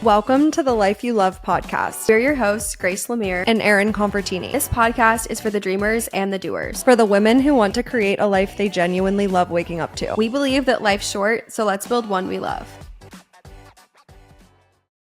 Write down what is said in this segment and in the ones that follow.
Welcome to the Life You Love podcast. We're your hosts, Grace Lemire and Erin Convertini. This podcast is for the dreamers and the doers. For the women who want to create a life they genuinely love waking up to. We believe that life's short, so let's build one we love.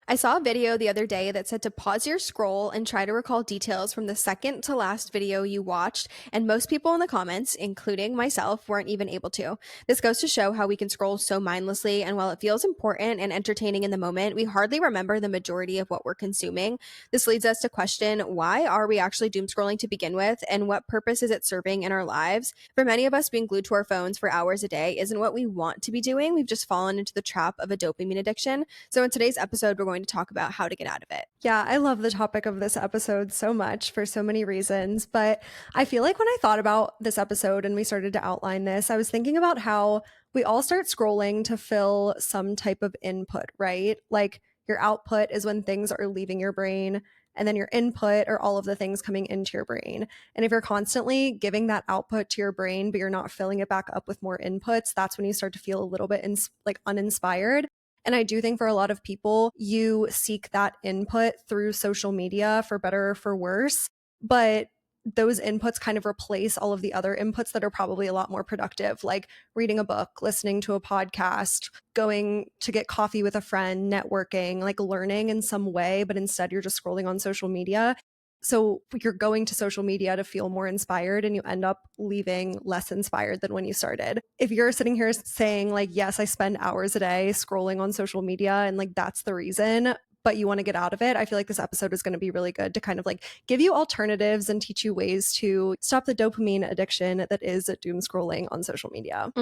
I saw a video the other day that said to pause your scroll and try to recall details from the second to last video you watched, and most people in the comments, including myself, weren't even able to. This goes to show how we can scroll so mindlessly, and while it feels important and entertaining in the moment, we hardly remember the majority of what we're consuming. This leads us to question, why are we actually doom scrolling to begin with, and what purpose is it serving in our lives? For many of us, being glued to our phones for hours a day isn't what we want to be doing. We've just fallen into the trap of a dopamine addiction. So in today's episode, we're going to talk about how to get out of it. Yeah, I love the topic of this episode so much for so many reasons, but I feel like when I thought about this episode and we started to outline this, I was thinking about how we all start scrolling to fill some type of input, right? Like your output is when things are leaving your brain, and then your input are all of the things coming into your brain. And if you're constantly giving that output to your brain, but you're not filling it back up with more inputs, that's when you start to feel a little bit uninspired. And I do think for a lot of people, you seek that input through social media for better or for worse. But those inputs kind of replace all of the other inputs that are probably a lot more productive, like reading a book, listening to a podcast, going to get coffee with a friend, networking, like learning in some way, but instead you're just scrolling on social media. So you're going to social media to feel more inspired, and you end up leaving less inspired than when you started. If you're sitting here saying like, yes, I spend hours a day scrolling on social media and like that's the reason, but you want to get out of it, I feel like this episode is going to be really good to kind of like give you alternatives and teach you ways to stop the dopamine addiction that is doom scrolling on social media.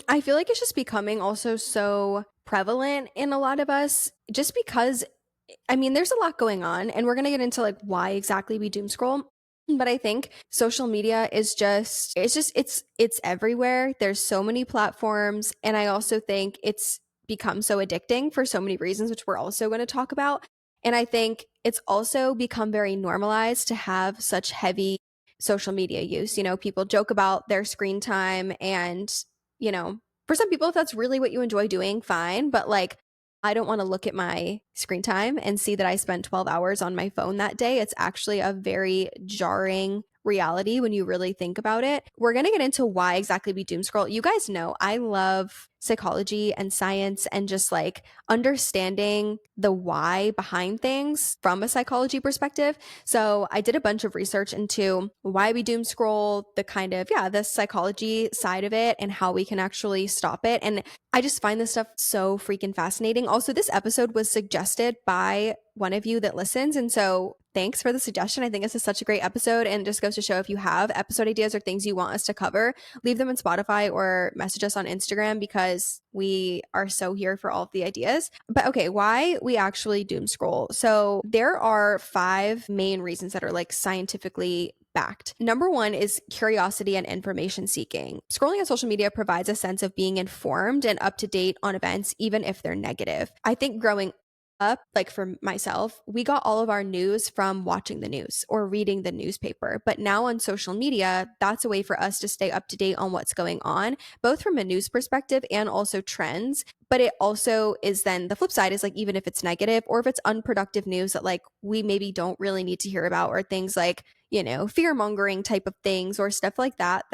I feel like it's just becoming also so prevalent in a lot of us just because there's a lot going on, and we're going to get into like why exactly we doom scroll. But I think social media is it's everywhere. There's so many platforms. And I also think it's become so addicting for so many reasons, which we're also going to talk about. And I think it's also become very normalized to have such heavy social media use. You know, people joke about their screen time, and, you know, for some people, if that's really what you enjoy doing, fine. But like, I don't want to look at my screen time and see that I spent 12 hours on my phone that day. It's actually a very jarring reality when you really think about it. We're going to get into why exactly we doom scroll. You guys know I love psychology and science and just like understanding the why behind things from a psychology perspective. So I did a bunch of research into why we doom scroll, the kind of, the psychology side of it and how we can actually stop it. And I just find this stuff so freaking fascinating. Also, this episode was suggested by one of you that listens. And so thanks for the suggestion. I think this is such a great episode, and just goes to show if you have episode ideas or things you want us to cover, leave them in Spotify or message us on Instagram, because we are so here for all of the ideas. But okay, why we actually doom scroll. So there are 5 main reasons that are like scientifically backed. Number 1 is curiosity and information seeking. Scrolling on social media provides a sense of being informed and up to date on events, even if they're negative. I think growing up, like for myself, we got all of our news from watching the news or reading the newspaper. But now on social media, that's a way for us to stay up to date on what's going on, both from a news perspective and also trends. But it also is then the flip side is like, even if it's negative or if it's unproductive news that like we maybe don't really need to hear about, or things like, fear mongering type of things or stuff like that,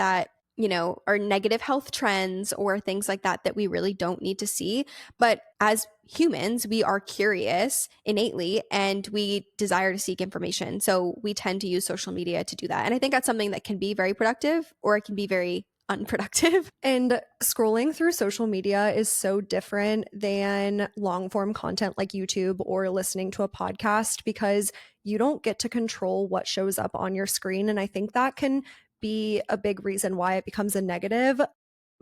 are negative health trends or things like that that we really don't need to see. But as humans, we are curious innately and we desire to seek information. So we tend to use social media to do that. And I think that's something that can be very productive, or it can be very unproductive. And scrolling through social media is so different than long form content like YouTube or listening to a podcast, because you don't get to control what shows up on your screen. And I think that can be a big reason why it becomes a negative.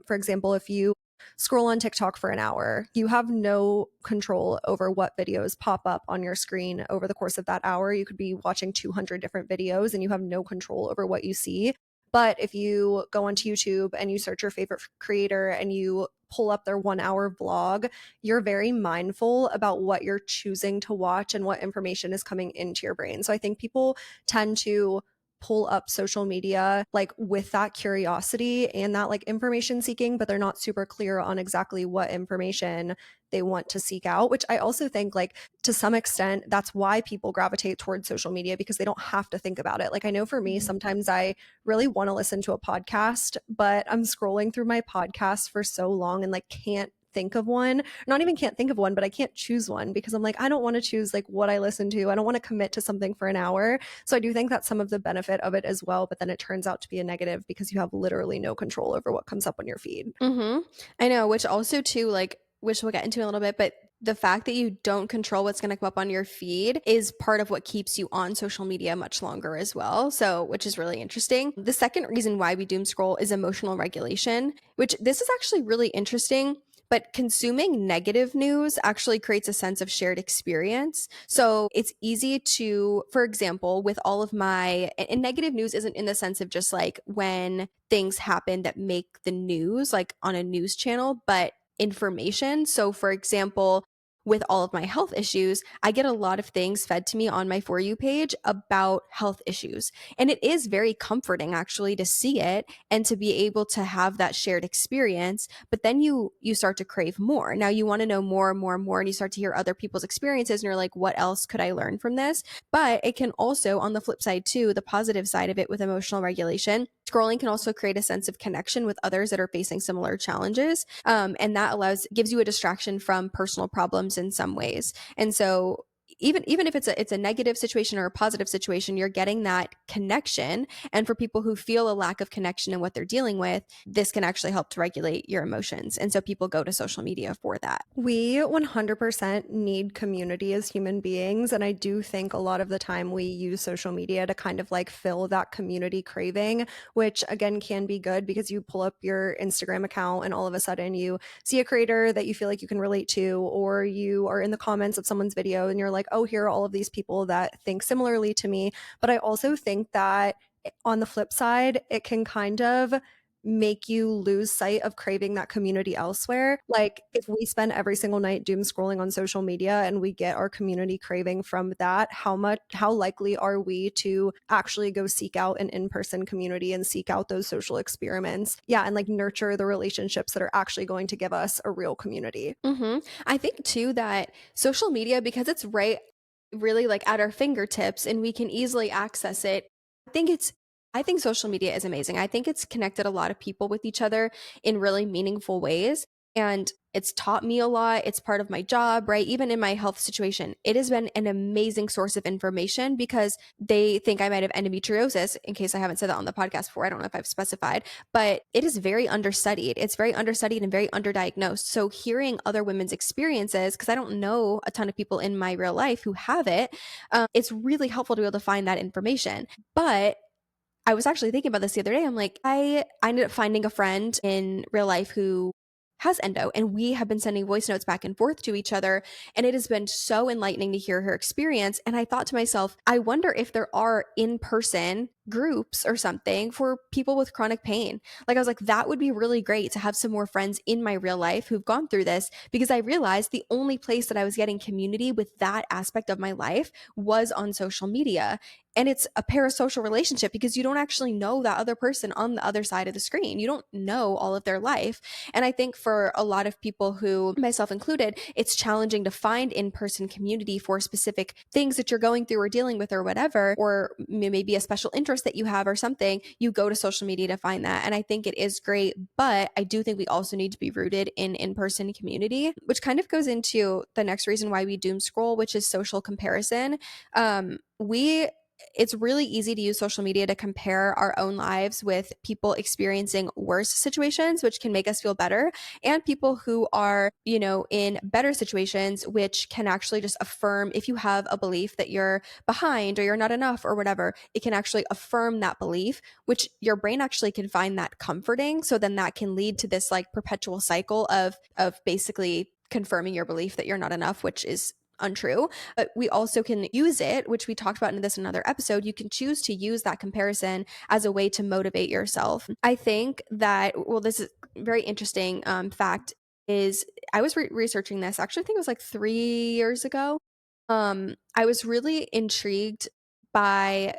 For example, if you scroll on TikTok for an hour, you have no control over what videos pop up on your screen over the course of that hour. You could be watching 200 different videos and you have no control over what you see. But if you go onto YouTube and you search your favorite creator and you pull up their 1-hour vlog, you're very mindful about what you're choosing to watch and what information is coming into your brain. So I think people tend to pull up social media like with that curiosity and that like information seeking, but they're not super clear on exactly what information they want to seek out, which I also think like to some extent that's why people gravitate towards social media because they don't have to think about it. Like I know for me, Mhm. sometimes I really want to listen to a podcast, but I'm scrolling through my podcasts for so long and like can't think of one. Not even can't think of one, but I can't choose one because I'm like, I don't want to choose like what I listen to. I don't want to commit to something for an hour. So I do think that's some of the benefit of it as well. But then it turns out to be a negative because you have literally no control over what comes up on your feed. Mhm. I know, which also too, like, which we'll get into in a little bit, but the fact that you don't control what's gonna come up on your feed is part of what keeps you on social media much longer as well. So, which is really interesting. The second reason why we doom scroll is emotional regulation, which this is actually really interesting. But consuming negative news actually creates a sense of shared experience. So it's easy to, for example, with all of my, and negative news isn't in the sense of just like when things happen that make the news, like on a news channel, but information. So, for example, with all of my health issues, I get a lot of things fed to me on my For You page about health issues. And it is very comforting actually to see it and to be able to have that shared experience. But then you start to crave more. Now you want to know more and more and more, and you start to hear other people's experiences, and you're like, what else could I learn from this? But it can also, on the flip side too, the positive side of it with emotional regulation, scrolling can also create a sense of connection with others that are facing similar challenges. And that gives you a distraction from personal problems in some ways. And so even if it's a negative situation or a positive situation, you're getting that connection. And for people who feel a lack of connection in what they're dealing with, this can actually help to regulate your emotions. And so people go to social media for that. We 100% need community as human beings. And I do think a lot of the time we use social media to kind of like fill that community craving, which again can be good because you pull up your Instagram account and all of a sudden you see a creator that you feel like you can relate to, or you are in the comments of someone's video and you're like, oh, here are all of these people that think similarly to me. But I also think that on the flip side, it can kind of make you lose sight of craving that community elsewhere. Like if we spend every single night doom scrolling on social media and we get our community craving from that, how likely are we to actually go seek out an in-person community and seek out those social experiments? Yeah, and like nurture the relationships that are actually going to give us a real community. I think too that social media, because it's right really like at our fingertips and we can easily access it, I think it's I think social media is amazing. I think it's connected a lot of people with each other in really meaningful ways. And it's taught me a lot. It's part of my job, right? Even in my health situation, it has been an amazing source of information because they think I might have endometriosis, in case I haven't said that on the podcast before. I don't know if I've specified, but it is very understudied. It's very understudied and very underdiagnosed. So hearing other women's experiences, because I don't know a ton of people in my real life who have it, it's really helpful to be able to find that information. But I was actually thinking about this the other day. I'm like, I ended up finding a friend in real life who has endo, and we have been sending voice notes back and forth to each other. And it has been so enlightening to hear her experience. And I thought to myself, I wonder if there are in person groups or something for people with chronic pain. Like, I was like, that would be really great to have some more friends in my real life who've gone through this, because I realized the only place that I was getting community with that aspect of my life was on social media. And it's a parasocial relationship because you don't actually know that other person on the other side of the screen. You don't know all of their life. And I think for a lot of people, who, myself included, it's challenging to find in person community for specific things that you're going through or dealing with or whatever, or maybe a special interest that you have or something. You go to social media to find that. And I think it is great. But I do think we also need to be rooted in person community, which kind of goes into the next reason why we doom scroll, which is social comparison. We It's really easy to use social media to compare our own lives with people experiencing worse situations, which can make us feel better, and people who are, in better situations, which can actually just affirm, if you have a belief that you're behind or you're not enough or whatever, it can actually affirm that belief, which your brain actually can find that comforting. So then that can lead to this like perpetual cycle of basically confirming your belief that you're not enough, which is untrue. But we also can use it, which we talked about in this another episode. You can choose to use that comparison as a way to motivate yourself. I think that, well, this is very interesting fact is, I was researching this, actually I think it was like 3 years ago. I was really intrigued by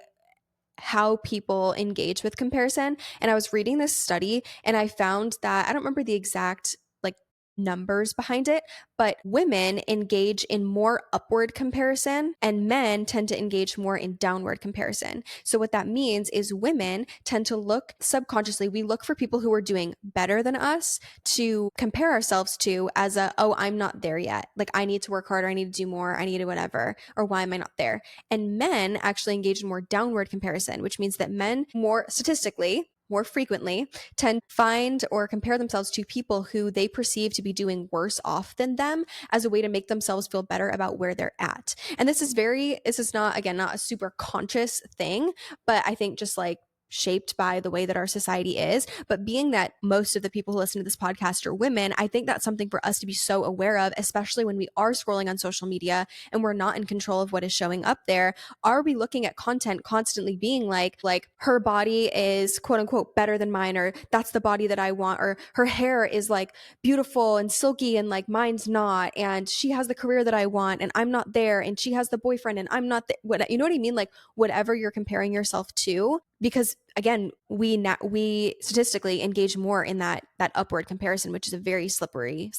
how people engage with comparison. And I was reading this study and I found that I don't remember the exact like numbers behind it, but women engage in more upward comparison and men tend to engage more in downward comparison. So what that means is women tend to look subconsciously, we look for people who are doing better than us to compare ourselves to as a, oh, I'm not there yet. Like I need to work harder, I need to do more, I need to whatever, or why am I not there? And men actually engage in more downward comparison, which means that men more statistically, more frequently tend to find or compare themselves to people who they perceive to be doing worse off than them as a way to make themselves feel better about where they're at. And this is not, again, not a super conscious thing, but I think just like shaped by the way that our society is. But being that most of the people who listen to this podcast are women, I think that's something for us to be so aware of, especially when we are scrolling on social media and we're not in control of what is showing up there. Are we looking at content constantly being like her body is quote unquote better than mine, or that's the body that I want, or her hair is like beautiful and silky and like mine's not, and she has the career that I want and I'm not there, and she has the boyfriend and I'm not there. What, you know what I mean? Like whatever you're comparing yourself to, because again, we statistically engage more in that upward comparison, which is a very slippery.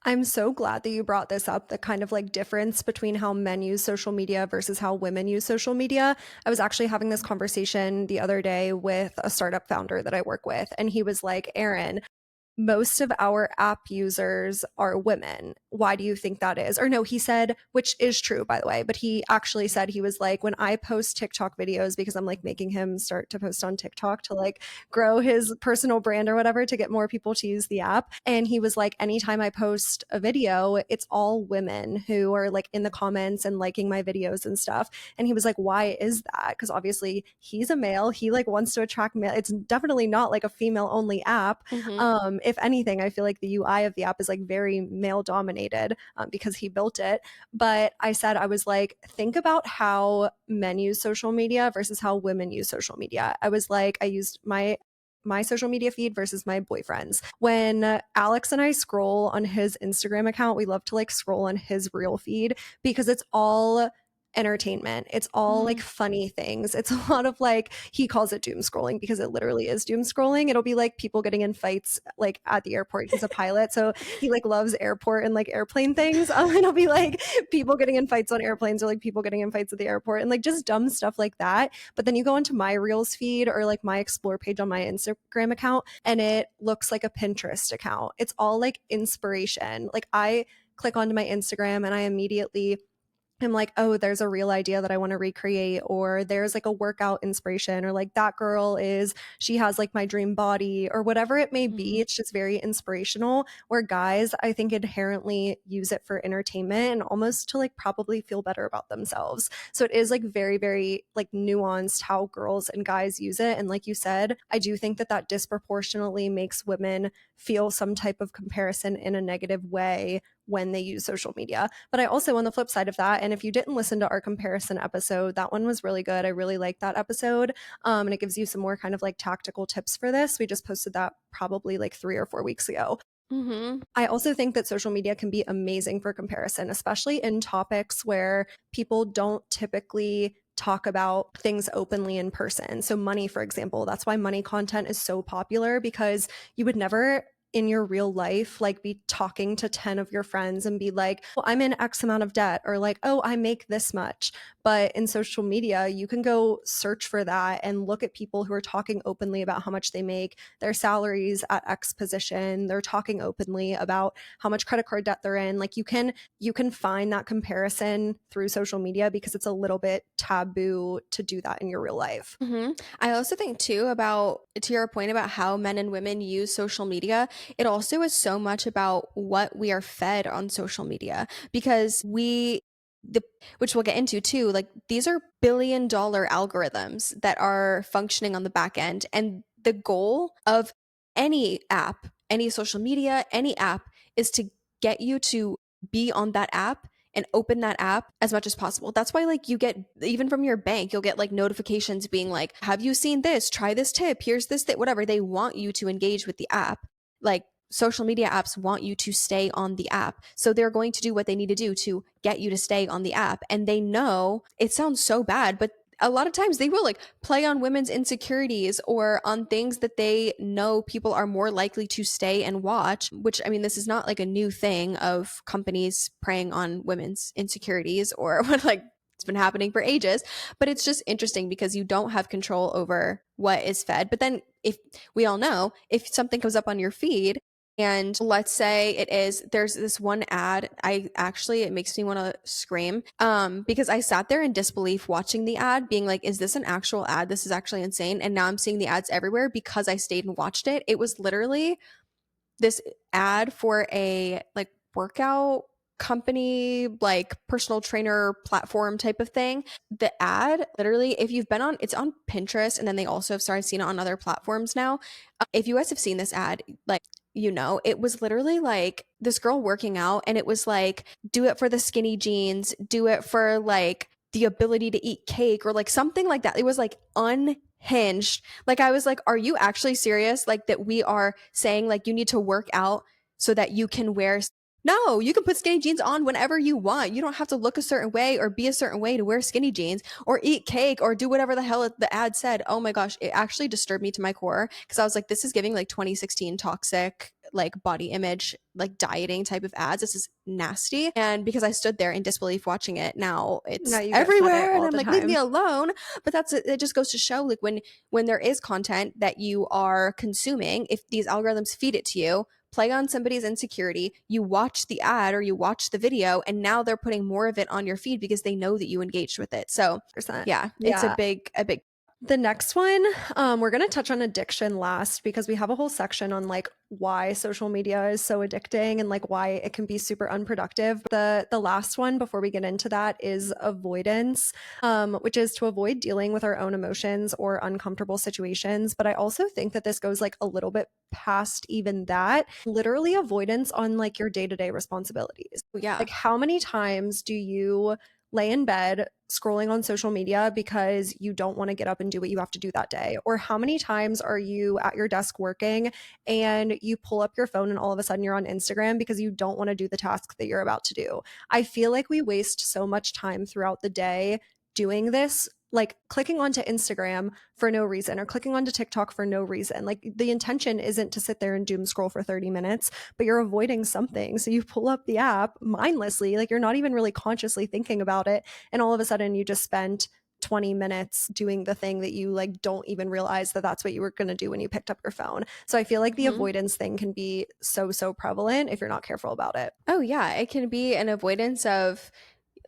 I'm so glad that you brought this up, the kind of like difference between how men use social media versus how women use social media. I was actually having this conversation the other day with a startup founder that I work with, and he was like, Erin, most of our app users are women. Why do you think that is? Or no, he said, which is true, by the way, but he actually said, he was like, when I post TikTok videos, because I'm like making him start to post on TikTok to like grow his personal brand or whatever to get more people to use the app. And he was like, anytime I post a video, it's all women who are like in the comments and liking my videos and stuff. And he was like, why is that? Because obviously he's a male. He like wants to attract male. It's definitely not like a female only app. If anything, I feel like the UI of the app is like very male dominated because he built it. But I said, I was like, think about how men use social media versus how women use social media. I was like, I used my social media feed versus my boyfriend's. When Alex and I scroll on his Instagram account, we love to like scroll on his real feed because it's all entertainment. It's all like funny things. It's a lot of like, he calls it doom scrolling because it literally is doom scrolling. It'll be like people getting in fights like at the airport. He's a pilot, so he like loves airport and like airplane things. And it'll be like people getting in fights on airplanes or like people getting in fights at the airport and like just dumb stuff like that. But then you go into my Reels feed or like my explore page on my Instagram account and it looks like a Pinterest account. It's all like inspiration. Like I click onto my Instagram and I immediately I'm like, oh, there's a real idea that I want to recreate, or there's like a workout inspiration, or like that girl is, she has like my dream body, or whatever it may be. It's just very inspirational. Where guys, I think inherently use it for entertainment and almost to like probably feel better about themselves. So it is like very, very like nuanced how girls and guys use it. And like you said, I do think that that disproportionately makes women feel some type of comparison in a negative way when they use social media. But I also, on the flip side of that, and if you didn't listen to our comparison episode, that one was really good. I really liked that episode. And it gives you some more kind of like tactical tips for this. We just posted that probably like 3 or 4 weeks ago. I also think that social media can be amazing for comparison, especially in topics where people don't typically talk about things openly in person. So money, for example, that's why money content is so popular, because you would never in your real life like be talking to 10 of your friends and be like, well, I'm in X amount of debt, or like, oh, I make this much. But in social media, you can go search for that and look at people who are talking openly about how much they make, their salaries at X position. They're talking openly about how much credit card debt they're in. Like you can find that comparison through social media because it's a little bit taboo to do that in your real life. I also think too about, to your point about how men and women use social media, it also is so much about what we are fed on social media, because which we'll get into too, like these are billion-dollar algorithms that are functioning on the back end, and the goal of any app, any social media, any app is to get you to be on that app and open that app as much as possible. That's why like you get, even from your bank, you'll get like notifications being like, have you seen this? Try this tip. Here's this thing, whatever. They want you to engage with the app. Like social media apps want you to stay on the app. So they're going to do what they need to do to get you to stay on the app. And they know, it sounds so bad, but a lot of times they will like play on women's insecurities or on things that they know people are more likely to stay and watch, which I mean, this is not like a new thing of companies preying on women's insecurities or what, like, it's been happening for ages, but it's just interesting because you don't have control over what is fed. But then if we all know, if something comes up on your feed, and let's say there's this one ad, I actually, it makes me want to scream because I sat there in disbelief watching the ad being like, is this an actual ad? This is actually insane. And now I'm seeing the ads everywhere because I stayed and watched it. It was literally this ad for a like workout company, like personal trainer platform type of thing. The ad, literally, if you've been on, it's on Pinterest, and then they also have started seeing it on other platforms now. If you guys have seen this ad, like, you know, it was literally like this girl working out, and it was like, do it for the skinny jeans, do it for like the ability to eat cake, or like something like that. It was like unhinged. Like, I was like, are you actually serious? Like, that we are saying like you need to work out so that you can wear. No, you can put skinny jeans on whenever you want. You don't have to look a certain way or be a certain way to wear skinny jeans or eat cake or do whatever the hell the ad said. Oh my gosh, it actually disturbed me to my core because I was like, this is giving like 2016 toxic, like body image, like dieting type of ads. This is nasty. And because I stood there in disbelief watching it, now Now it's you get fed it everywhere and all I'm the like, leave me time. alone. But that's it, just goes to show like when there is content that you are consuming, if these algorithms feed it to you, play on somebody's insecurity, you watch the ad or you watch the video, and now they're putting more of it on your feed because they know that you engaged with it. So Percent. yeah, it's Yeah. a big. The next one, we're going to touch on addiction last because we have a whole section on like why social media is so addicting and like why it can be super unproductive. The last one before we get into that is avoidance, which is to avoid dealing with our own emotions or uncomfortable situations. But I also think that this goes like a little bit past even that. Literally avoidance on like your day-to-day responsibilities. Yeah. Like how many times do you lay in bed scrolling on social media because you don't want to get up and do what you have to do that day? Or how many times are you at your desk working and you pull up your phone and all of a sudden you're on Instagram because you don't want to do the task that you're about to do? I feel like we waste so much time throughout the day doing this, like clicking onto Instagram for no reason or clicking onto TikTok for no reason. Like the intention isn't to sit there and doom scroll for 30 minutes, but you're avoiding something. So you pull up the app mindlessly, like you're not even really consciously thinking about it. And all of a sudden you just spent 20 minutes doing the thing that you like don't even realize that that's what you were going to do when you picked up your phone. So I feel like the avoidance thing can be so prevalent if you're not careful about it. Oh yeah, it can be an avoidance of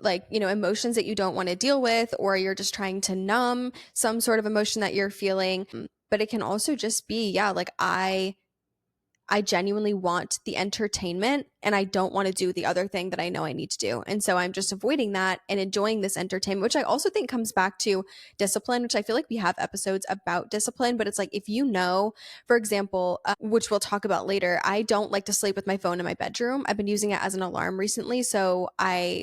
like, you know, emotions that you don't want to deal with, or you're just trying to numb some sort of emotion that you're feeling. But it can also just be, yeah, like I genuinely want the entertainment and I don't want to do the other thing that I know I need to do. And so I'm just avoiding that and enjoying this entertainment, which I also think comes back to discipline, which I feel like we have episodes about discipline, but it's like, if you know, for example, which we'll talk about later, I don't like to sleep with my phone in my bedroom. I've been using it as an alarm recently. So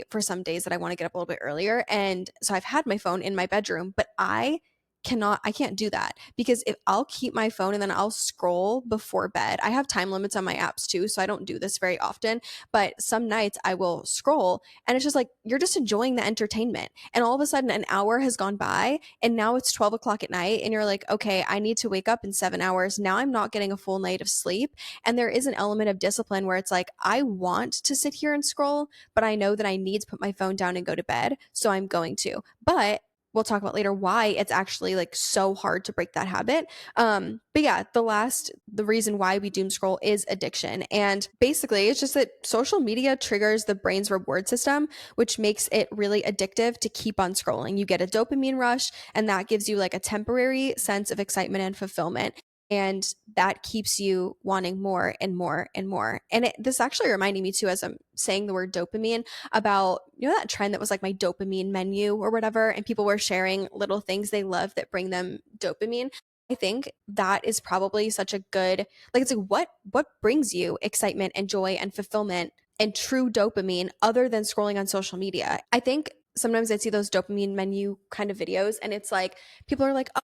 for some days that I want to get up a little bit earlier. And so I've had my phone in my bedroom, but I can't do that because if I'll keep my phone and then I'll scroll before bed. I have time limits on my apps too, so I don't do this very often, but some nights I will scroll and it's just like you're just enjoying the entertainment, and all of a sudden an hour has gone by and now it's 12 o'clock at night and you're like, okay, I need to wake up in 7 hours. Now I'm not getting a full night of sleep. And there is an element of discipline where it's like, I want to sit here and scroll, but I know that I need to put my phone down and go to bed, so I'm going to. But we'll talk about later why it's actually like so hard to break that habit. But yeah, the reason why we doom scroll is addiction. And basically it's just that social media triggers the brain's reward system, which makes it really addictive to keep on scrolling. You get a dopamine rush, and that gives you like a temporary sense of excitement and fulfillment. And that keeps you wanting more and more and more. And this actually reminding me too, as I'm saying the word dopamine, about, you know, that trend that was like my dopamine menu or whatever, and people were sharing little things they love that bring them dopamine. I think that is probably such a good, like, it's like what brings you excitement and joy and fulfillment and true dopamine other than scrolling on social media. I think sometimes I see those dopamine menu kind of videos and it's like people are like, oh,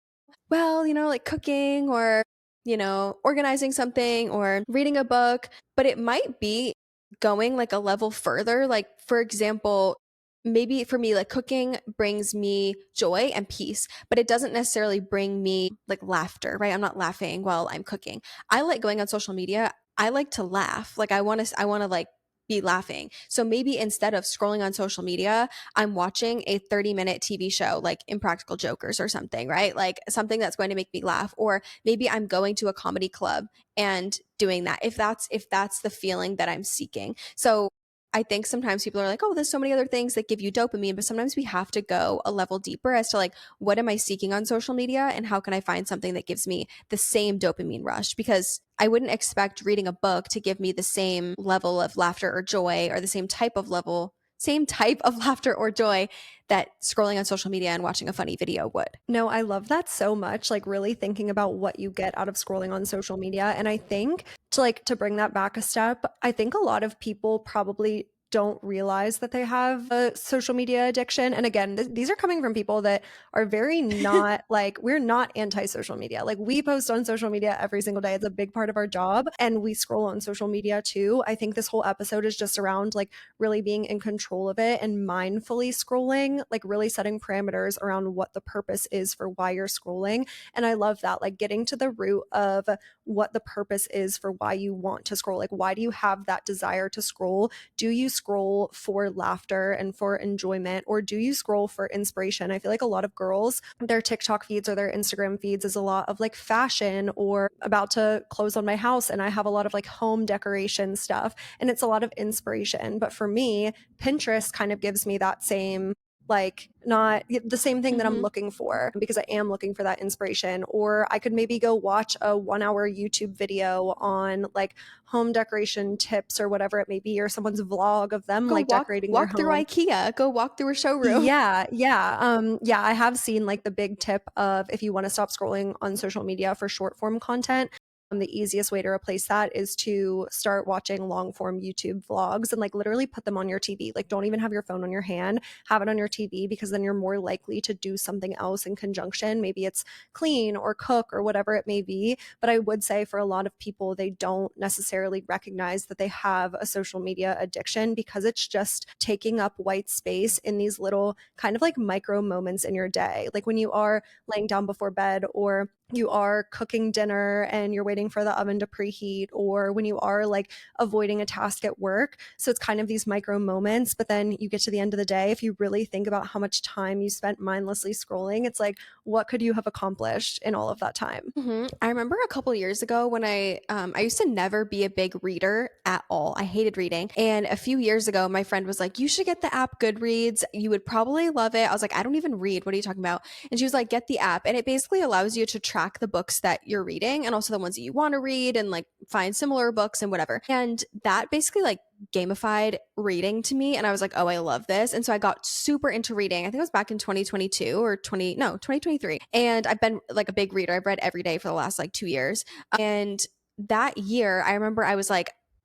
well, you know, like cooking or, you know, organizing something or reading a book, but it might be going like a level further. Like, for example, maybe for me, like cooking brings me joy and peace, but it doesn't necessarily bring me like laughter, right? I'm not laughing while I'm cooking. I like going on social media. I like to laugh. Like I want to like be laughing. So maybe instead of scrolling on social media, I'm watching a 30-minute TV show like Impractical Jokers or something, right? Like something that's going to make me laugh. Or maybe I'm going to a comedy club and doing that if that's the feeling that I'm seeking. So I think sometimes people are like, oh, there's so many other things that give you dopamine, but sometimes we have to go a level deeper as to like, what am I seeking on social media and how can I find something that gives me the same dopamine rush? Because I wouldn't expect reading a book to give me the same level of laughter or joy or the same type of laughter or joy that scrolling on social media and watching a funny video would. No, I love that so much, like really thinking about what you get out of scrolling on social media. And I think to bring that back a step, I think a lot of people probably don't realize that they have a social media addiction. And again, these are coming from people that are very not like, we're not anti social media. Like we post on social media every single day. It's a big part of our job and we scroll on social media too. I think this whole episode is just around like really being in control of it and mindfully scrolling, like really setting parameters around what the purpose is for why you're scrolling. And I love that, like getting to the root of what the purpose is for why you want to scroll. Like, why do you have that desire to scroll? Do you scroll for laughter and for enjoyment, or do you scroll for inspiration? I feel like a lot of girls, their TikTok feeds or their Instagram feeds is a lot of like fashion or about to close on my house. And I have a lot of like home decoration stuff and it's a lot of inspiration. But for me, Pinterest kind of gives me that same, like not the same thing that I'm Mm-hmm. looking for because I am looking for that inspiration. Or I could maybe go watch a 1 hour YouTube video on like home decoration tips or whatever it may be, or someone's vlog of them Go like walk decorating their walk through home. IKEA. Go walk through a showroom. Yeah, I have seen like the big tip of if you want to stop scrolling on social media for short form content, the easiest way to replace that is to start watching long form YouTube vlogs and like literally put them on your TV. Like don't even have your phone on your hand, have it on your TV because then you're more likely to do something else in conjunction. Maybe it's clean or cook or whatever it may be. But I would say for a lot of people, they don't necessarily recognize that they have a social media addiction because it's just taking up white space in these little kind of like micro moments in your day. Like when you are laying down before bed or you are cooking dinner and you're waiting for the oven to preheat, or when you are like avoiding a task at work. So it's kind of these micro moments. But then you get to the end of the day, if you really think about how much time you spent mindlessly scrolling, it's like, what could you have accomplished in all of that time? I remember a couple years ago when I used to never be a big reader at all. I hated reading. And a few years ago, my friend was like, "You should get the app Goodreads. You would probably love it." I was like, "I don't even read. What are you talking about?" And she was like, "Get the app." And it basically allows you to track the books that you're reading and also the ones that you want to read and like find similar books and whatever. And that basically like gamified reading to me and I was like, "Oh, I love this." And so I got super into reading. I think it was back in 2022 or 20 no, 2023. And I've been like a big reader. I've read every day for the last like 2 years. And that year, I remember I was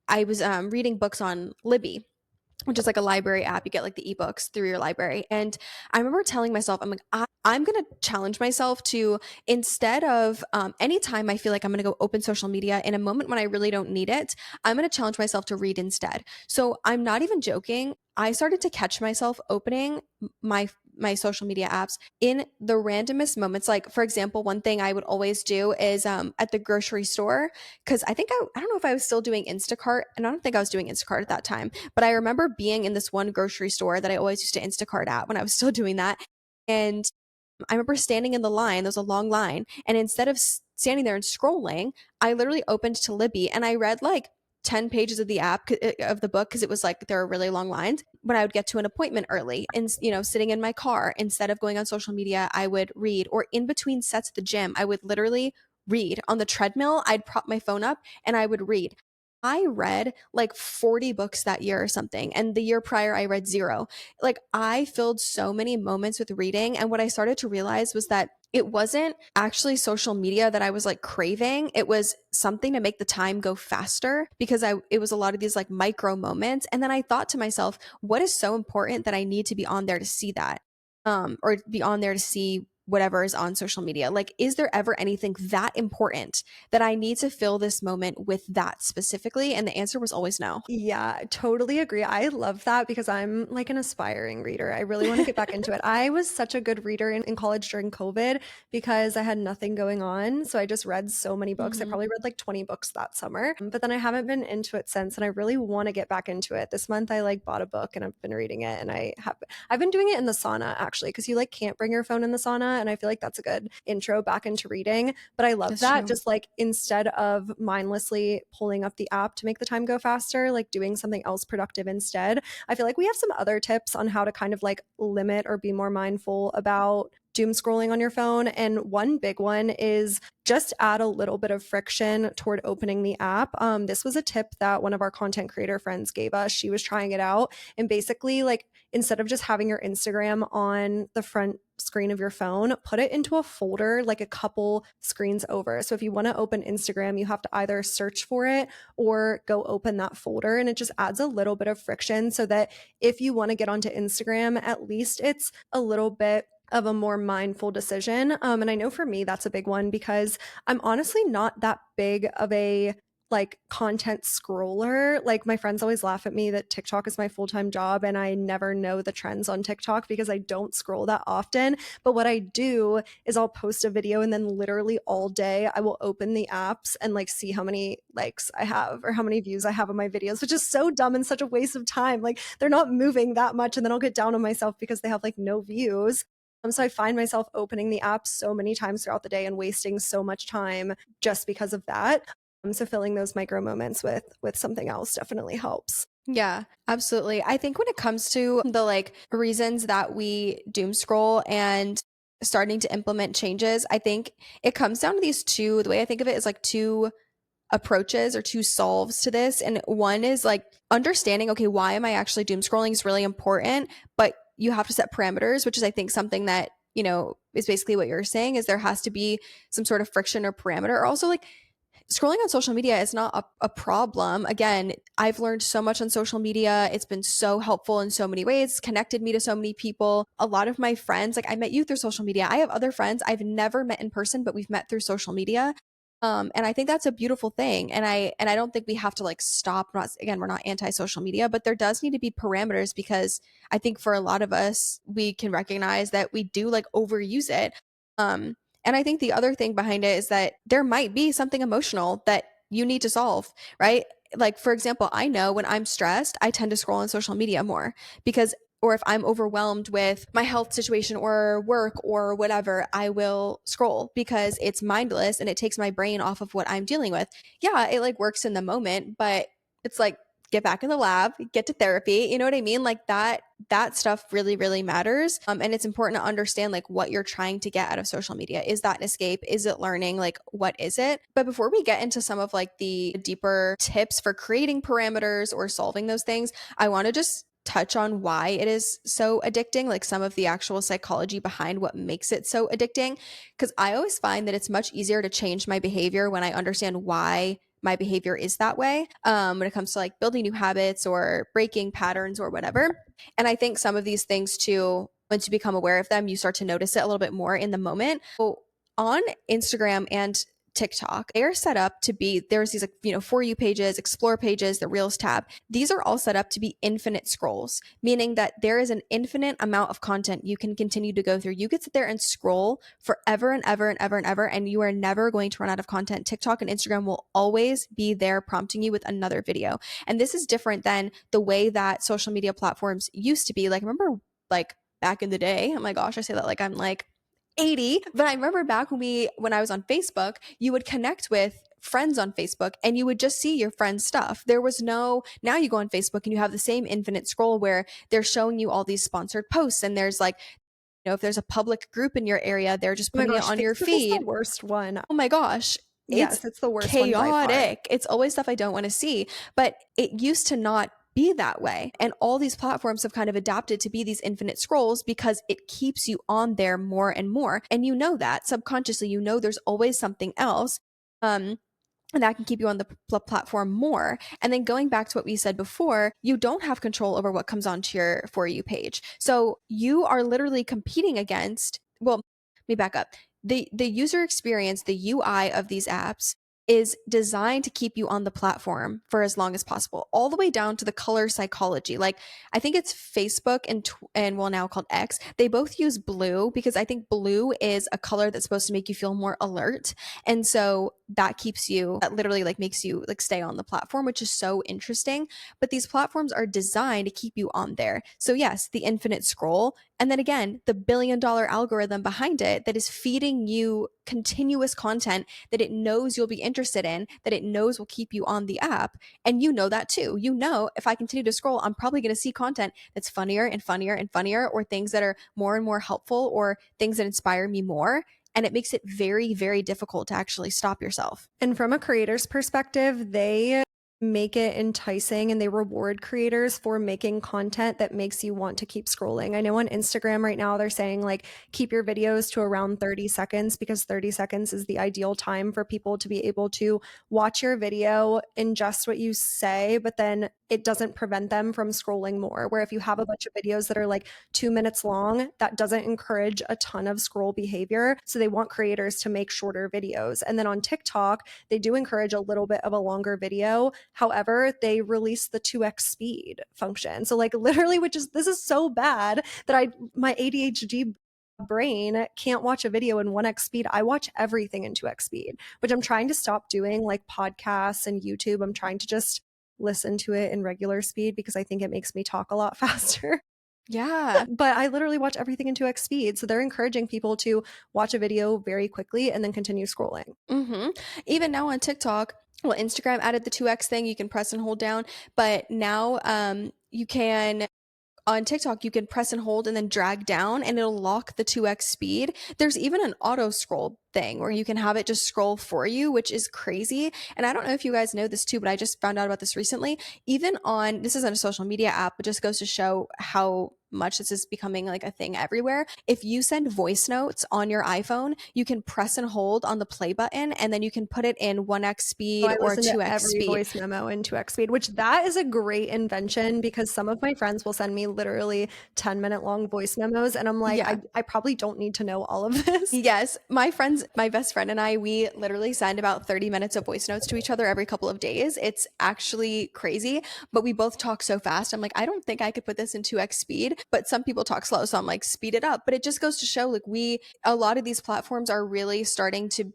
reading books on Libby, which is like a library app. You get like the ebooks through your library. And I remember telling myself, I'm like, I'm going to challenge myself to, instead of anytime I feel like I'm going to go open social media in a moment when I really don't need it, I'm going to challenge myself to read instead. So I'm not even joking. I started to catch myself opening my social media apps in the randomest moments. Like, for example, one thing I would always do is at the grocery store, because I don't know if I was still doing Instacart, and I don't think I was doing Instacart at that time, but I remember being in this one grocery store that I always used to Instacart at when I was still doing that. And I remember standing in the line, there was a long line, and instead of standing there and scrolling, I literally opened to Libby and I read like 10 pages of the app of the book because it was like there were really long lines. When I would get to an appointment early and sitting in my car instead of going on social media, I would read, or in between sets at the gym, I would literally read on the treadmill. I'd prop my phone up and I would read. I read like 40 books that year or something. And the year prior, I read zero. Like I filled so many moments with reading. And what I started to realize was that it wasn't actually social media that I was like craving. It was something to make the time go faster because it was a lot of these like micro moments. And then I thought to myself, what is so important that I need to be on there to see that? Or be on there to see whatever is on social media. Like, is there ever anything that important that I need to fill this moment with that specifically? And the answer was always no. Yeah, totally agree. I love that because I'm like an aspiring reader. I really want to get back into it. I was such a good reader in college during COVID because I had nothing going on. So I just read so many books. I Mhm. probably read like 20 books that summer, but then I haven't been into it since. And I really want to get back into it. This month I like bought a book and I've been reading it, and I've been doing it in the sauna actually, because you like can't bring your phone in the sauna. And I feel like that's a good intro back into reading. But I love That's that. true. Just like instead of mindlessly pulling up the app to make the time go faster, like doing something else productive instead. I feel like we have some other tips on how to kind of like limit or be more mindful about doom scrolling on your phone. And one big one is just add a little bit of friction toward opening the app. This was a tip that one of our content creator friends gave us. She was trying it out. And basically, like, instead of just having your Instagram on the front screen of your phone, put it into a folder like a couple screens over. So if you want to open Instagram, you have to either search for it or go open that folder. And it just adds a little bit of friction so that if you want to get onto Instagram, at least it's a little bit of a more mindful decision. And I know for me, that's a big one because I'm honestly not that big of a like content scroller. Like my friends always laugh at me that TikTok is my full-time job and I never know the trends on TikTok because I don't scroll that often. But what I do is I'll post a video and then literally all day I will open the apps and like see how many likes I have or how many views I have on my videos, which is so dumb and such a waste of time. Like they're not moving that much, and then I'll get down on myself because they have like no views. So I find myself opening the app so many times throughout the day and wasting so much time just because of that. So filling those micro moments with something else definitely helps. Yeah, absolutely. I think when it comes to the like reasons that we doom scroll and starting to implement changes, I think it comes down to these two. The way I think of it is like two approaches or two solves to this. And one is like understanding, okay, why am I actually doom scrolling is really important, but you have to set parameters, which is, I think, something that, is basically what you're saying is there has to be some sort of friction or parameter. Or also, like, scrolling on social media is not a problem. Again, I've learned so much on social media. It's been so helpful in so many ways, connected me to so many people. A lot of my friends, like I met you through social media. I have other friends I've never met in person, but we've met through social media. And I think that's a beautiful thing. And I don't think we have to like stop. Again, we're not anti-social media, but there does need to be parameters because I think for a lot of us, we can recognize that we do like overuse it. Um, and I think the other thing behind it is that there might be something emotional that you need to solve, right? Like, for example, I know when I'm stressed, I tend to scroll on social media more because, or if I'm overwhelmed with my health situation or work or whatever, I will scroll because it's mindless and it takes my brain off of what I'm dealing with. Yeah, it like works in the moment, but it's like, get back in the lab, get to therapy. You know what I mean? Like that stuff really, really matters. And it's important to understand like what you're trying to get out of social media. Is that an escape? Is it learning? Like, what is it? But before we get into some of like the deeper tips for creating parameters or solving those things, I want to just touch on why it is so addicting, like some of the actual psychology behind what makes it so addicting. Because I always find that it's much easier to change my behavior when I understand why my behavior is that way, when it comes to like building new habits or breaking patterns or whatever. And I think some of these things too, once you become aware of them, you start to notice it a little bit more in the moment. So on Instagram and TikTok, they are set up to be, there's these like, for you pages, explore pages, the reels tab. These are all set up to be infinite scrolls, meaning that there is an infinite amount of content you can continue to go through. You could sit there and scroll forever and ever and ever and ever, and you are never going to run out of content. TikTok and Instagram will always be there prompting you with another video. And this is different than the way that social media platforms used to be. Like, remember, like back in the day, oh my gosh, I say that like I'm like 80, but I remember back when I was on Facebook, you would connect with friends on Facebook and you would just see your friends' stuff. There was no, now you go on Facebook and you have the same infinite scroll where they're showing you all these sponsored posts, and there's like, if there's a public group in your area, they're just Oh my putting it gosh, on your Facebook is the feed. worst one. Oh my gosh, it's Yes, it's the worst one by far. chaotic. It's always stuff I don't want to see, but it used to not be that way. And all these platforms have kind of adapted to be these infinite scrolls because it keeps you on there more and more. And you know that subconsciously, there's always something else. And that can keep you on the platform more. And then going back to what we said before, you don't have control over what comes onto your For You page. So you are literally competing against, well, me back up. The user experience, the UI of these apps is designed to keep you on the platform for as long as possible, all the way down to the color psychology. Like I think it's Facebook and well now called X. They both use blue because I think blue is a color that's supposed to make you feel more alert, and so that keeps you that literally like makes you like stay on the platform, which is so interesting. But these platforms are designed to keep you on there. So yes, the infinite scroll, and then again, the $1 billion algorithm behind it that is feeding you continuous content that it knows you'll be interested in, that it knows will keep you on the app. And you know that too. You know, if I continue to scroll, I'm probably going to see content that's funnier and funnier and funnier, or things that are more and more helpful, or things that inspire me more. And it makes it very, very difficult to actually stop yourself. And from a creator's perspective, they make it enticing and they reward creators for making content that makes you want to keep scrolling. I know on Instagram right now they're saying like keep your videos to around 30 seconds because 30 seconds is the ideal time for people to be able to watch your video, ingest what you say, but then it doesn't prevent them from scrolling more. Where if you have a bunch of videos that are like 2 minutes long, that doesn't encourage a ton of scroll behavior. So they want creators to make shorter videos. And then on TikTok, they do encourage a little bit of a longer video. However, they released the 2x speed function. So like literally, this is so bad that my ADHD brain can't watch a video in 1x speed. I watch everything in 2x speed, which I'm trying to stop doing, like podcasts and YouTube. I'm trying to just listen to it in regular speed because I think it makes me talk a lot faster. Yeah. But I literally watch everything in 2x speed. So they're encouraging people to watch a video very quickly and then continue scrolling. Mm-hmm. Even now on TikTok, well, Instagram added the 2x thing. You can press and hold down, but now you can on TikTok, you can press and hold and then drag down and it'll lock the 2x speed. There's even an auto scroll thing where you can have it just scroll for you, which is crazy. And I don't know if you guys know this too, but I just found out about this recently. Even on, this isn't a social media app, but just goes to show how much this is becoming like a thing everywhere. If you send voice notes on your iPhone, you can press and hold on the play button and then you can put it in 1x So speed I or listen to 2x every speed. voice memo in 2x speed, which that is a great invention because some of my friends will send me literally 10-minute long voice memos. And I'm like, Yeah. I probably don't need to know all of this. Yes, my best friend and I, we literally send about 30 minutes of voice notes to each other every couple of days. It's actually crazy, but we both talk so fast. I'm like, I don't think I could put this in 2x speed, but some people talk slow. So I'm like, speed it up. But it just goes to show like a lot of these platforms are really starting to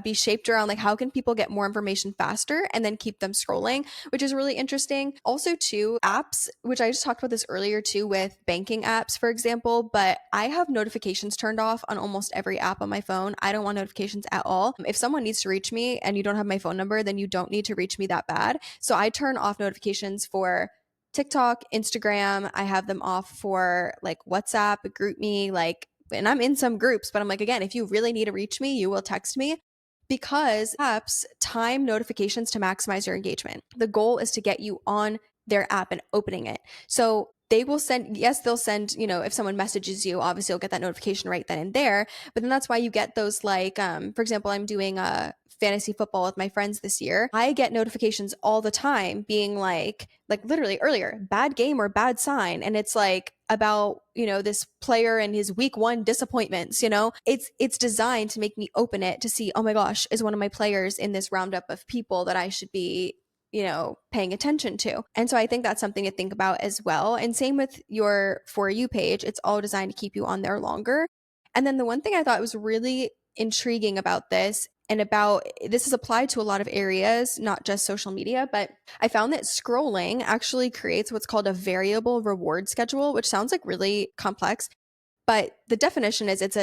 be shaped around like how can people get more information faster and then keep them scrolling, which is really interesting. Also too, apps, which I just talked about this earlier too with banking apps, for example, but I have notifications turned off on almost every app on my phone. I don't want notifications at all. If someone needs to reach me and you don't have my phone number, then you don't need to reach me that bad. So I turn off notifications for TikTok, Instagram. I have them off for like WhatsApp, GroupMe, like, and I'm in some groups, but I'm like, again, if you really need to reach me, you will text me, because apps time notifications to maximize your engagement. The goal is to get you on their app and opening it. So they will send, yes, they'll send, if someone messages you, obviously you'll get that notification right then and there. But then that's why you get those like, for example, I'm doing a fantasy football with my friends this year. I get notifications all the time being like literally earlier, bad game or bad sign. And it's like about, this player and his week 1 disappointments, it's designed to make me open it to see, oh my gosh, is one of my players in this roundup of people that I should be paying attention to. And so I think that's something to think about as well. And same with your For You page, it's all designed to keep you on there longer. And then the one thing I thought was really intriguing about this, and about this is applied to a lot of areas, not just social media, but I found that scrolling actually creates what's called a variable reward schedule, which sounds like really complex. But the definition is it's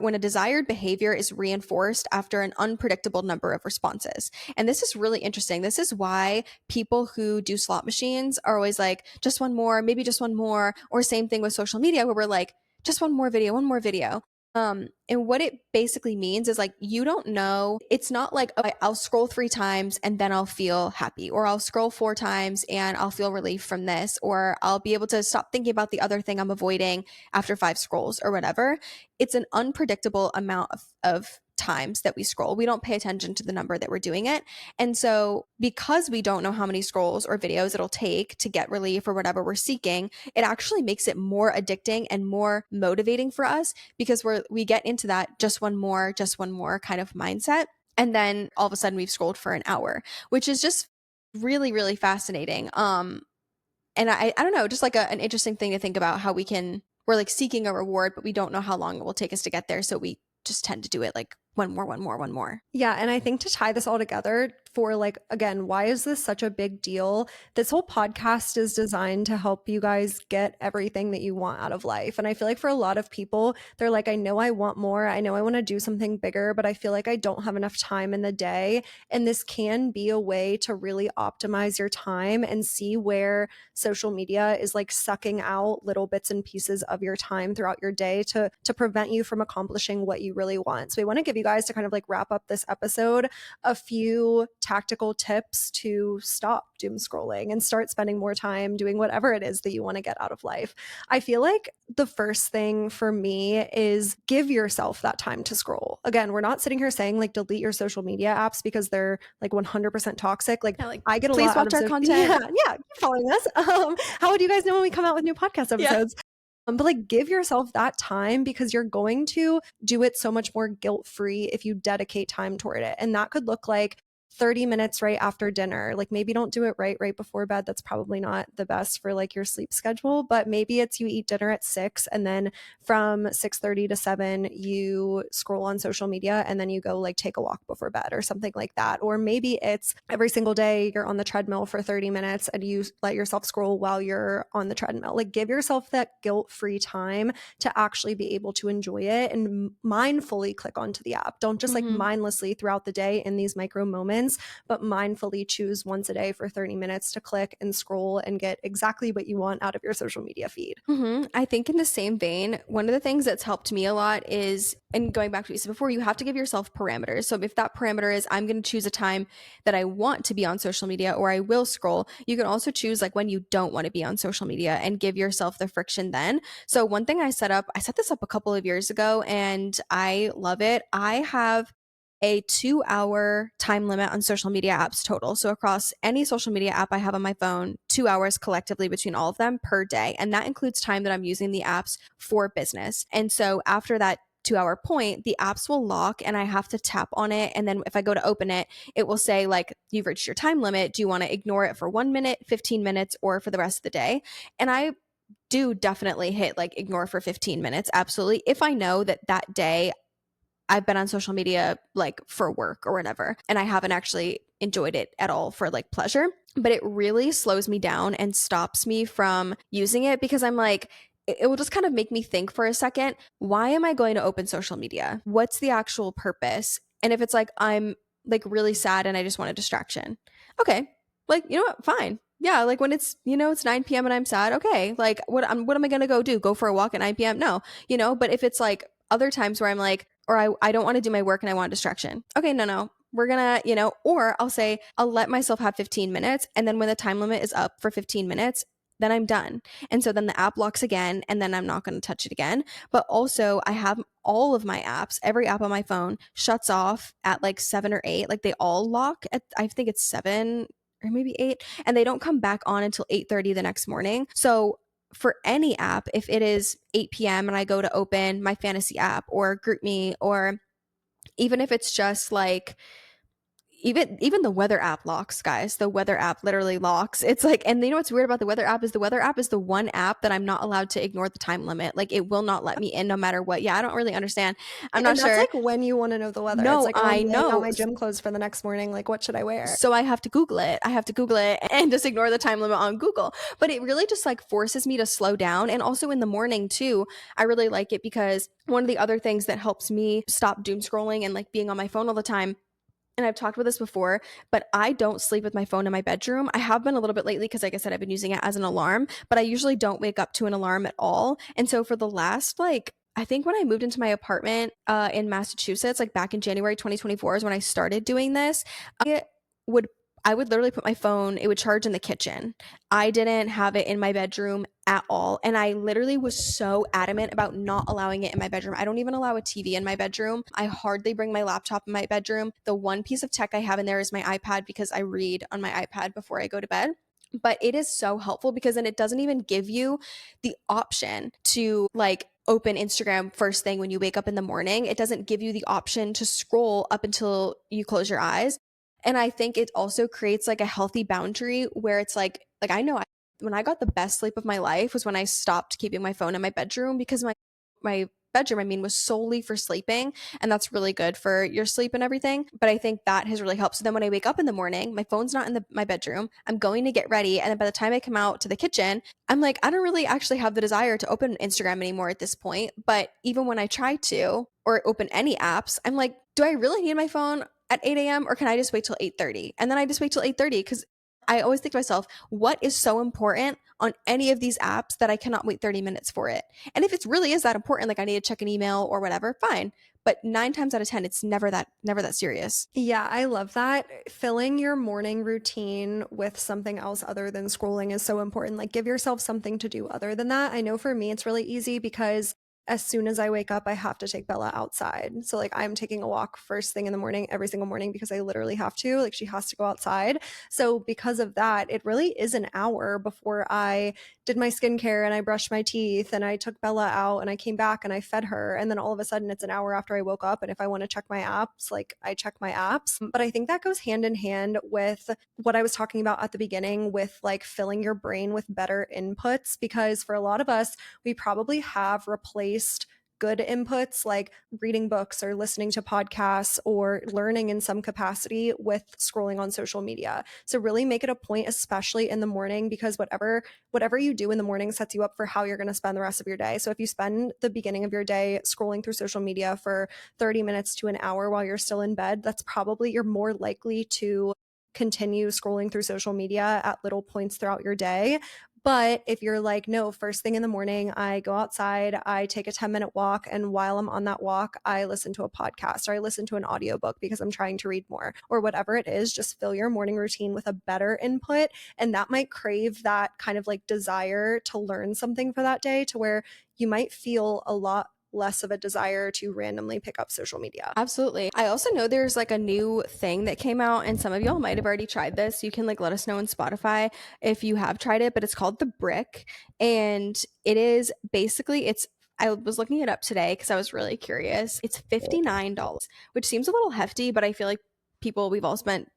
when a desired behavior is reinforced after an unpredictable number of responses. And this is really interesting. This is why people who do slot machines are always like, just one more, maybe just one more, or same thing with social media where we're like, just one more video, one more video. And what it basically means is like, you don't know. It's not like, okay, I'll scroll 3 times and then I'll feel happy, or I'll scroll 4 times and I'll feel relief from this, or I'll be able to stop thinking about the other thing I'm avoiding after 5 scrolls or whatever. It's an unpredictable amount of times that we scroll. We don't pay attention to the number that we're doing it. And so because we don't know how many scrolls or videos it'll take to get relief or whatever we're seeking, it actually makes it more addicting and more motivating for us because we get into that just one more kind of mindset. And then all of a sudden we've scrolled for an hour, which is just really, really fascinating. And I don't know, just like an interesting thing to think about how we're like seeking a reward, but we don't know how long it will take us to get there. So we just tend to do it like one more, one more, one more. Yeah, and I think to tie this all together for like, again, why is this such a big deal? This whole podcast is designed to help you guys get everything that you want out of life. And I feel like for a lot of people, they're like, I know I want more. I know I want to do something bigger, but I feel like I don't have enough time in the day. And this can be a way to really optimize your time and see where social media is like sucking out little bits and pieces of your time throughout your day to prevent you from accomplishing what you really want. So we want to give you guys, to kind of like wrap up this episode, a few tactical tips to stop doom scrolling and start spending more time doing whatever it is that you want to get out of life. I feel like the first thing for me is give yourself that time to scroll. Again, we're not sitting here saying like delete your social media apps because they're like 100% toxic. Like, Yeah, like, I get a please lot out watch of our content. Yeah, keep following us. How would you guys know when we come out with new podcast episodes? Yeah. But like give yourself that time because you're going to do it so much more guilt-free if you dedicate time toward it. And that could look like 30 minutes right after dinner. Like maybe don't do it right before bed. That's probably not the best for like your sleep schedule, but maybe it's you eat dinner at 6 and then from 6:30 to 7 you scroll on social media and then you go like take a walk before bed or something like that. Or maybe it's every single day you're on the treadmill for 30 minutes and you let yourself scroll while you're on the treadmill. Like give yourself that guilt-free time to actually be able to enjoy it and mindfully click onto the app. Don't just like mindlessly throughout the day in these micro moments, but mindfully choose once a day for 30 minutes to click and scroll and get exactly what you want out of your social media feed. I think in the same vein, one of the things that's helped me a lot is, and going back to what you said before, you have to give yourself parameters. So if that parameter is I'm going to choose a time that I want to be on social media or I will scroll, you can also choose like when you don't want to be on social media and give yourself the friction then. So one thing I set this up a couple of years ago and I love it. I have a 2-hour time limit on social media apps total. So across any social media app I have on my phone, 2 hours collectively between all of them per day. And that includes time that I'm using the apps for business. And so after that 2-hour point, the apps will lock and I have to tap on it. And then if I go to open it, it will say like, you've reached your time limit. Do you want to ignore it for 1 minute, 15 minutes, or for the rest of the day? And I do definitely hit like ignore for 15 minutes. Absolutely. If I know that that day I've been on social media like for work or whatever, and I haven't actually enjoyed it at all for like pleasure, but it really slows me down and stops me from using it because I'm like, it will just kind of make me think for a second, why am I going to open social media? What's the actual purpose? And if it's like, I'm like really sad and I just want a distraction. Okay. Like, you know what? Fine. Yeah. Like when it's, it's 9 p.m. and I'm sad. Okay. Like what am I going to go do? Go for a walk at 9 p.m.? No, but if it's like other times where I'm like, or I don't want to do my work and I want a distraction. Okay, no. We're gonna, or I'll say, I'll let myself have 15 minutes. And then when the time limit is up for 15 minutes, then I'm done. And so then the app locks again and then I'm not going to touch it again. But also I have all of my apps, every app on my phone shuts off at like 7 or 8. Like they all lock at, I think it's 7 or maybe 8. And they don't come back on until 8:30 the next morning. So for any app, if it is 8 p.m. and I go to open my fantasy app or GroupMe, or even if it's just like even the weather app locks, guys. The weather app literally locks. It's like, and you know what's weird about the weather app is the one app that I'm not allowed to ignore the time limit. Like it will not let me in no matter what. Yeah, I don't really understand. I'm not sure. That's like when you want to know the weather. No, it's like, I know. Out my gym clothes for the next morning. Like, what should I wear? So I have to Google it. And just ignore the time limit on Google. But it really just like forces me to slow down. And also in the morning too, I really like it because one of the other things that helps me stop doom scrolling and like being on my phone all the time, and I've talked about this before, but I don't sleep with my phone in my bedroom. I have been a little bit lately because like I said, I've been using it as an alarm, but I usually don't wake up to an alarm at all. And so for the last I think when I moved into my apartment in Massachusetts, like back in January 2024 is when I started doing this. I would I would literally put my phone, it would charge in the kitchen. I didn't have it in my bedroom at all. And I literally was so adamant about not allowing it in my bedroom. I don't even allow a TV in my bedroom. I hardly bring my laptop in my bedroom. The one piece of tech I have in there is my iPad because I read on my iPad before I go to bed. But it is so helpful because then it doesn't even give you the option to like open Instagram first thing when you wake up in the morning. It doesn't give you the option to scroll up until you close your eyes. And I think it also creates like a healthy boundary where it's like I know when I got the best sleep of my life was when I stopped keeping my phone in my bedroom because my bedroom, I mean, was solely for sleeping. And that's really good for your sleep and everything. But I think that has really helped. So then when I wake up in the morning, my phone's not in my bedroom. I'm going to get ready. And then by the time I come out to the kitchen, I'm like, I don't really actually have the desire to open Instagram anymore at this point. But even when I try to, or open any apps, I'm like, do I really need my phone at 8 a.m. or can I just wait till 8:30? And then I just wait till 8:30 because I always think to myself, what is so important on any of these apps that I cannot wait 30 minutes for it? And if it really is that important, like I need to check an email or whatever, fine. But 9 times out of 10, it's never that serious. Yeah, I love that. Filling your morning routine with something else other than scrolling is so important. Like, give yourself something to do other than that. I know for me, it's really easy because as soon as I wake up, I have to take Bella outside. So, like, I'm taking a walk first thing in the morning, every single morning, because I literally have to. Like, she has to go outside. So, because of that, it really is an hour before I did my skincare and I brushed my teeth and I took Bella out and I came back and I fed her. And then all of a sudden it's an hour after I woke up. And if I want to check my apps, like I check my apps. But I think that goes hand in hand with what I was talking about at the beginning with like filling your brain with better inputs. Because for a lot of us, we probably have replaced good inputs like reading books or listening to podcasts or learning in some capacity with scrolling on social media. So really make it a point, especially in the morning, because whatever you do in the morning sets you up for how you're going to spend the rest of your day. So if you spend the beginning of your day scrolling through social media for 30 minutes to an hour while you're still in bed, that's probably you're more likely to continue scrolling through social media at little points throughout your day. But if you're like, no, first thing in the morning, I go outside, I take a 10-minute walk. And while I'm on that walk, I listen to a podcast or I listen to an audiobook because I'm trying to read more or whatever it is, just fill your morning routine with a better input. And that might crave that kind of like desire to learn something for that day to where you might feel a lot less of a desire to randomly pick up social media. Absolutely. I also know there's like a new thing that came out, and some of y'all might have already tried this. You can like let us know on Spotify if you have tried it, but it's called the Brick. And it is basically, I was looking it up today because I was really curious. It's $59, which seems a little hefty, but I feel like we've all spent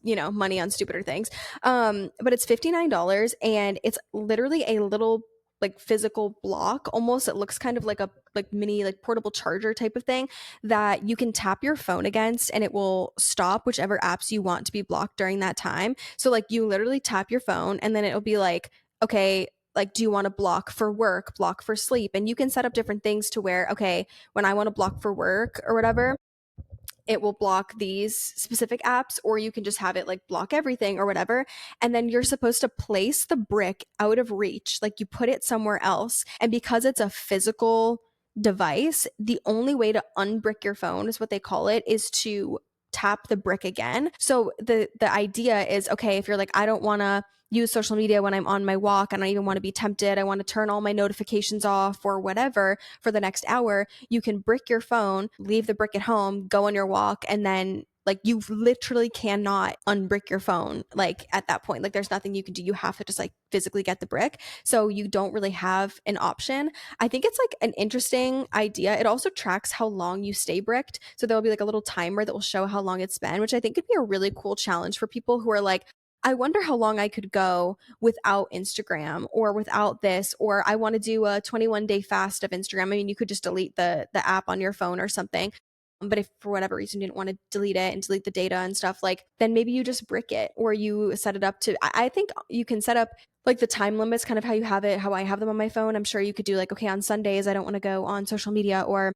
money on stupider things. But it's $59 and it's literally a little like physical block almost. It looks kind of like a like mini like portable charger type of thing that you can tap your phone against and it will stop whichever apps you want to be blocked during that time. So like you literally tap your phone and then it'll be like, okay, like do you want to block for work, block for sleep? And you can set up different things to where, okay, when I want to block for work or whatever, it will block these specific apps, or you can just have it like block everything or whatever. And then you're supposed to place the brick out of reach, like you put it somewhere else. And because it's a physical device, the only way to unbrick your phone is what they call it, is to tap the brick again. So the idea is, okay, if you're like, I don't want to use social media when I'm on my walk, I don't even want to be tempted, I want to turn all my notifications off or whatever for the next hour, you can brick your phone, leave the brick at home, go on your walk, and then like you literally cannot unbrick your phone like at that point. Like there's nothing you can do. You have to just like physically get the brick. So you don't really have an option. I think it's like an interesting idea. It also tracks how long you stay bricked. So there'll be like a little timer that will show how long it's been, which I think could be a really cool challenge for people who are like, I wonder how long I could go without Instagram or without this, or I want to do a 21-day fast of Instagram. I mean, you could just delete the app on your phone or something. But if for whatever reason you didn't want to delete it and delete the data and stuff, like then maybe you just brick it or you set it up to, I think you can set up like the time limits, kind of how you have it, how I have them on my phone. I'm sure you could do like, okay, on Sundays, I don't want to go on social media, or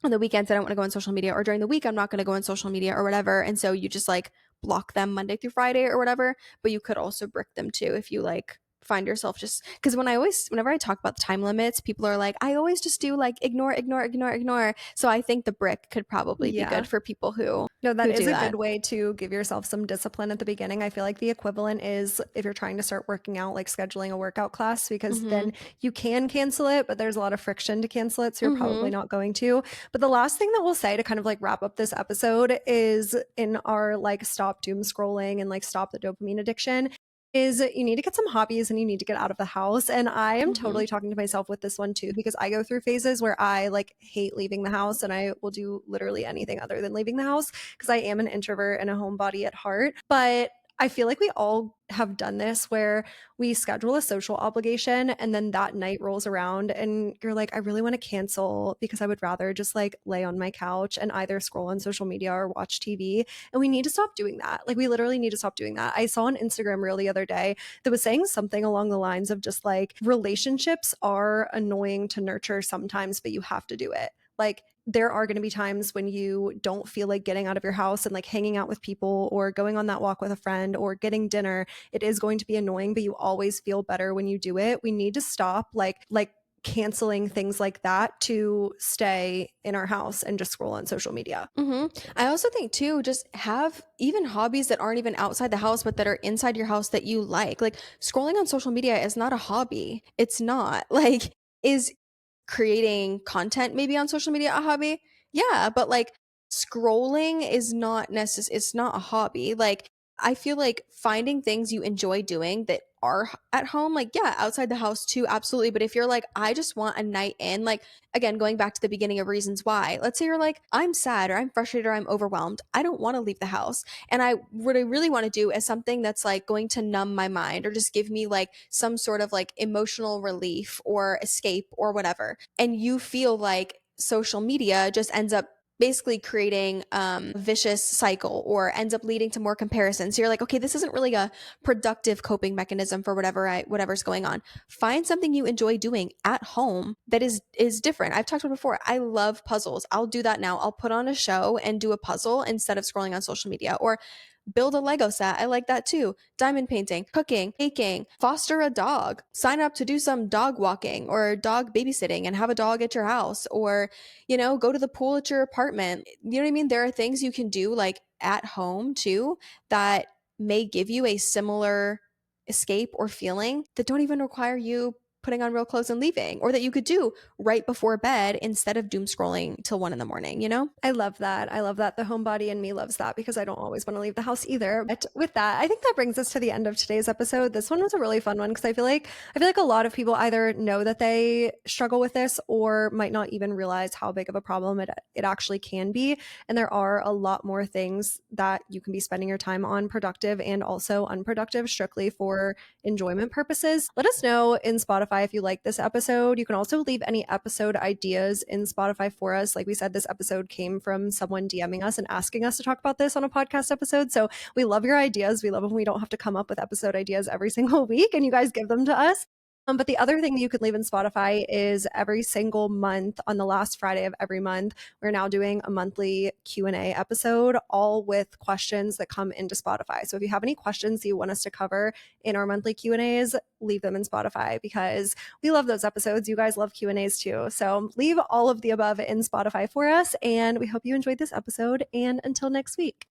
on the weekends, I don't want to go on social media, or during the week, I'm not going to go on social media or whatever. And so you just like block them Monday through Friday or whatever. But you could also brick them too if you like find yourself just because whenever I talk about the time limits, people are like, I always just do like ignore, ignore, ignore, ignore. So I think the brick could probably be Yeah. good for people No, that who is do a that. good way to give yourself some discipline at the beginning. I feel like the equivalent is if you're trying to start working out, like scheduling a workout class, because Mm-hmm. then you can cancel it, but there's a lot of friction to cancel it. So you're probably Mm-hmm. not going to. But the last thing that we'll say to kind of like wrap up this episode is in our like stop doom scrolling and like stop the dopamine addiction is you need to get some hobbies and you need to get out of the house. And I am Mm-hmm. totally talking to myself with this one too, because I go through phases where I like hate leaving the house and I will do literally anything other than leaving the house because I am an introvert and a homebody at heart. But I feel like we all have done this where we schedule a social obligation and then that night rolls around and you're like, I really want to cancel because I would rather just like lay on my couch and either scroll on social media or watch TV. And we need to stop doing that. Like, we literally need to stop doing that. I saw an Instagram reel the other day that was saying something along the lines of just like relationships are annoying to nurture sometimes, but you have to do it. Like, there are going to be times when you don't feel like getting out of your house and like hanging out with people or going on that walk with a friend or getting dinner. It is going to be annoying, but you always feel better when you do it. We need to stop like canceling things like that to stay in our house and just scroll on social media. Mm-hmm. I also think too, just have even hobbies that aren't even outside the house, but that are inside your house that you like. Like scrolling on social media is not a hobby. It's not. Like, is creating content maybe on social media a hobby? Yeah, but like scrolling is not it's not a hobby. Like I feel like finding things you enjoy doing that are at home, like yeah, outside the house too, absolutely. But if you're like, I just want a night in, like again, going back to the beginning of reasons why, let's say you're like, I'm sad or I'm frustrated or I'm overwhelmed. I don't want to leave the house. And what I really want to do is something that's like going to numb my mind or just give me like some sort of like emotional relief or escape or whatever. And you feel like social media just ends up basically creating a vicious cycle or ends up leading to more comparisons. So you're like, okay, this isn't really a productive coping mechanism for whatever's going on. Find something you enjoy doing at home that is different. I've talked about before. I love puzzles. I'll do that now. I'll put on a show and do a puzzle instead of scrolling on social media or build a Lego set. I like that too. Diamond painting, cooking, baking, foster a dog, sign up to do some dog walking or dog babysitting and have a dog at your house or, go to the pool at your apartment. You know what I mean? There are things you can do like at home too that may give you a similar escape or feeling that don't even require you putting on real clothes and leaving, or that you could do right before bed instead of doom scrolling till 1 in the morning? I love that. I love that. The homebody in me loves that because I don't always want to leave the house either. But with that, I think that brings us to the end of today's episode. This one was a really fun one because I feel like a lot of people either know that they struggle with this or might not even realize how big of a problem it actually can be. And there are a lot more things that you can be spending your time on, productive and also unproductive, strictly for enjoyment purposes. Let us know in Spotify if you like this episode. You can also leave any episode ideas in Spotify for us. Like we said, this episode came from someone DMing us and asking us to talk about this on a podcast episode. So we love your ideas. We love when we don't have to come up with episode ideas every single week and you guys give them to us. But the other thing you could leave in Spotify is every single month on the last Friday of every month, we're now doing a monthly Q&A episode, all with questions that come into Spotify. So if you have any questions you want us to cover in our monthly Q&As, leave them in Spotify because we love those episodes. You guys love Q&As too. So leave all of the above in Spotify for us. And we hope you enjoyed this episode. And until next week.